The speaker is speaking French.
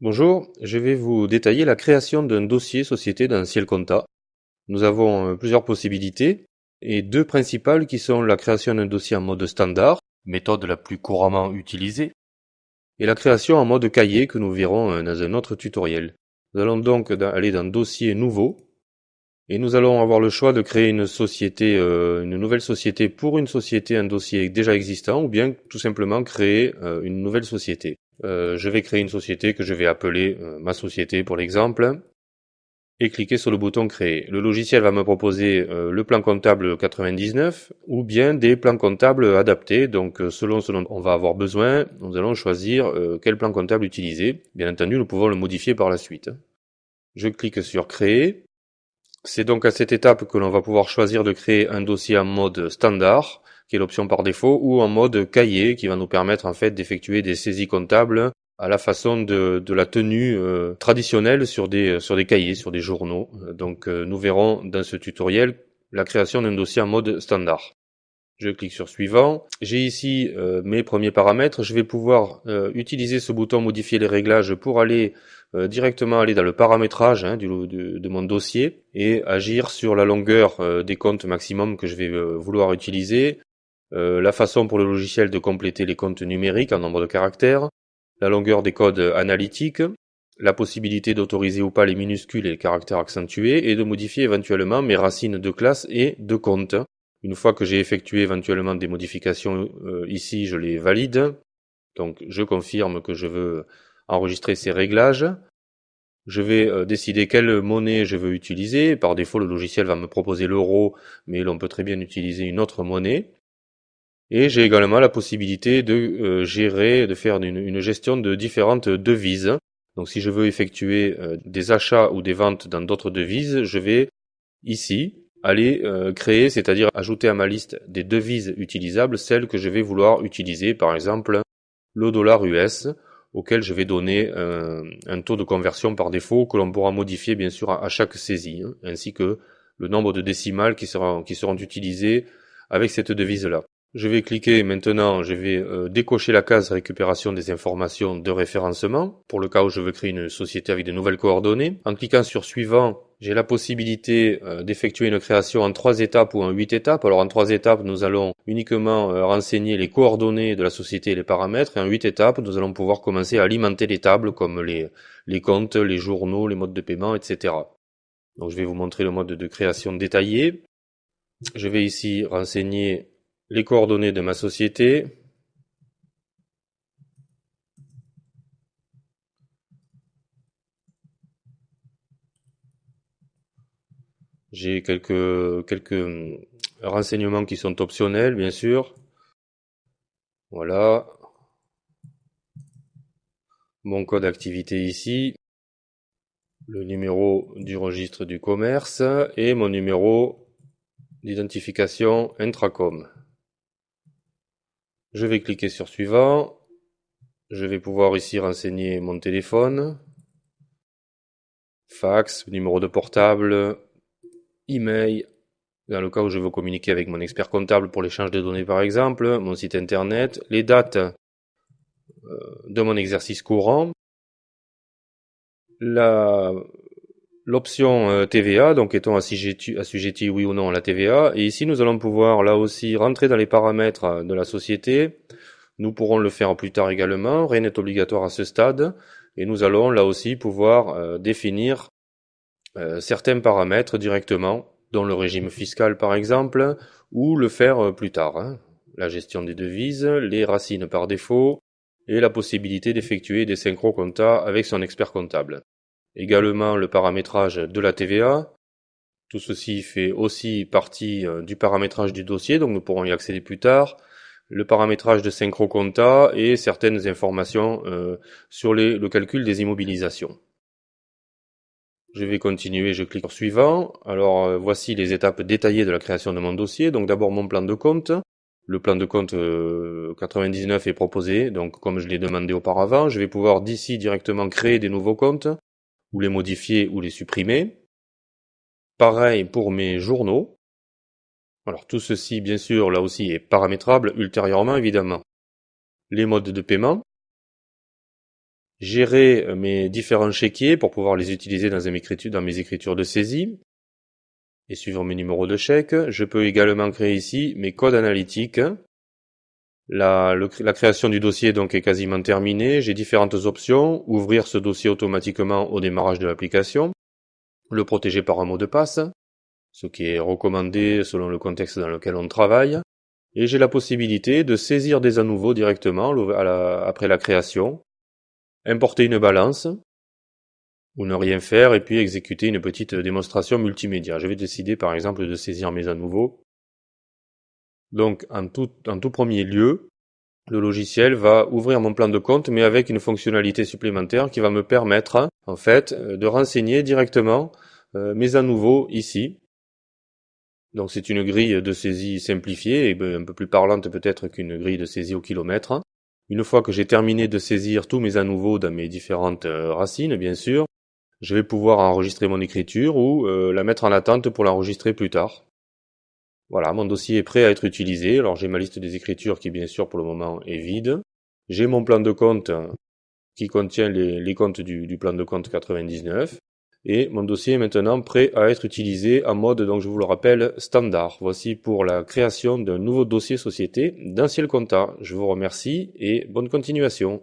Bonjour, je vais vous détailler la création d'un dossier société dans Ciel Compta. Nous avons plusieurs possibilités et deux principales qui sont la création d'un dossier en mode standard, méthode la plus couramment utilisée, et la création en mode cahier que nous verrons dans un autre tutoriel. Nous allons donc aller dans Dossier nouveau et nous allons avoir le choix de créer une société, une nouvelle société pour une société, un dossier déjà existant, ou bien tout simplement créer une nouvelle société. Je vais créer une société que je vais appeler ma société pour l'exemple et cliquer sur le bouton créer. Le logiciel va me proposer le plan comptable 99 ou bien des plans comptables adaptés. Donc selon ce dont on va avoir besoin, nous allons choisir quel plan comptable utiliser. Bien entendu, nous pouvons le modifier par la suite. Je clique sur créer. C'est donc à cette étape que l'on va pouvoir choisir de créer un dossier en mode standard, qui est l'option par défaut, ou en mode cahier, qui va nous permettre en fait d'effectuer des saisies comptables à la façon de la tenue traditionnelle sur des cahiers, sur des journaux. Donc nous verrons dans ce tutoriel la création d'un dossier en mode standard. Je clique sur suivant. J'ai ici mes premiers paramètres. Je vais pouvoir utiliser ce bouton modifier les réglages pour aller directement aller dans le paramétrage de mon dossier et agir sur la longueur des comptes maximum que je vais vouloir utiliser, la façon pour le logiciel de compléter les comptes numériques en nombre de caractères, la longueur des codes analytiques, la possibilité d'autoriser ou pas les minuscules et les caractères accentués et de modifier éventuellement mes racines de classe et de compte. Une fois que j'ai effectué éventuellement des modifications ici, je les valide. Donc je confirme que je veux enregistrer ces réglages. Je vais décider quelle monnaie je veux utiliser. Par défaut, le logiciel va me proposer l'euro, mais l'on peut très bien utiliser une autre monnaie. Et j'ai également la possibilité de gérer, de faire une gestion de différentes devises. Donc si je veux effectuer des achats ou des ventes dans d'autres devises, je vais ici aller créer, c'est-à-dire ajouter à ma liste des devises utilisables, celles que je vais vouloir utiliser, par exemple le dollar US, auquel je vais donner un taux de conversion par défaut que l'on pourra modifier bien sûr à chaque saisie, ainsi que le nombre de décimales qui seront utilisées avec cette devise-là. Je vais cliquer maintenant, je vais décocher la case récupération des informations de référencement, pour le cas où je veux créer une société avec de nouvelles coordonnées. En cliquant sur suivant, j'ai la possibilité d'effectuer une création en 3 étapes ou en 8 étapes. Alors en 3 étapes, nous allons uniquement renseigner les coordonnées de la société et les paramètres. Et en 8 étapes, nous allons pouvoir commencer à alimenter les tables comme les comptes, les journaux, les modes de paiement, etc. Donc je vais vous montrer le mode de création détaillé. Je vais ici renseigner les coordonnées de ma société. J'ai quelques renseignements qui sont optionnels, bien sûr. Voilà. Mon code activité ici. Le numéro du registre du commerce et mon numéro d'identification Intracom. Je vais cliquer sur suivant. Je vais pouvoir ici renseigner mon téléphone, fax, numéro de portable, email, dans le cas où je veux communiquer avec mon expert comptable pour l'échange de données par exemple, mon site internet, les dates de mon exercice courant, l'option TVA, donc est-on assujetti oui ou non à la TVA, et ici nous allons pouvoir là aussi rentrer dans les paramètres de la société. Nous pourrons le faire plus tard également, rien n'est obligatoire à ce stade, et nous allons là aussi pouvoir définir certains paramètres directement, dont le régime fiscal par exemple, ou le faire plus tard. La gestion des devises, les racines par défaut, et la possibilité d'effectuer des synchro-comptas avec son expert comptable. Également le paramétrage de la TVA. Tout ceci fait aussi partie du paramétrage du dossier, donc nous pourrons y accéder plus tard. Le paramétrage de synchro-compta et certaines informations sur le calcul des immobilisations. Je vais continuer, je clique sur suivant. Alors voici les étapes détaillées de la création de mon dossier. Donc d'abord mon plan de compte. Le plan de compte 99 est proposé, donc comme je l'ai demandé auparavant. Je vais pouvoir d'ici directement créer des nouveaux comptes, ou les modifier ou les supprimer. Pareil pour mes journaux. Alors tout ceci, bien sûr, là aussi est paramétrable ultérieurement, évidemment. Les modes de paiement. gérer mes différents chéquiers pour pouvoir les utiliser dans mes écritures de saisie et suivre mes numéros de chèque. Je peux également créer ici mes codes analytiques. La création du dossier donc est quasiment terminée. J'ai différentes options. Ouvrir ce dossier automatiquement au démarrage de l'application. Le protéger par un mot de passe, ce qui est recommandé selon le contexte dans lequel on travaille. Et j'ai la possibilité de saisir des à nouveau directement après la création, importer une balance, ou ne rien faire, et puis exécuter une petite démonstration multimédia. Je vais décider par exemple de saisir mes à nouveau. Donc en tout premier lieu, le logiciel va ouvrir mon plan de compte, mais avec une fonctionnalité supplémentaire qui va me permettre en fait de renseigner directement mes à nouveau ici. Donc c'est une grille de saisie simplifiée et un peu plus parlante peut-être qu'une grille de saisie au kilomètre. Une fois que j'ai terminé de saisir tous mes à nouveau dans mes différentes racines, bien sûr, je vais pouvoir enregistrer mon écriture ou la mettre en attente pour l'enregistrer plus tard. Voilà, mon dossier est prêt à être utilisé. Alors j'ai ma liste des écritures qui bien sûr pour le moment est vide. J'ai mon plan de compte qui contient les comptes du plan de compte 99. Et mon dossier est maintenant prêt à être utilisé en mode, donc je vous le rappelle, standard. Voici pour la création d'un nouveau dossier société dans Ciel Compta. Je vous remercie et bonne continuation.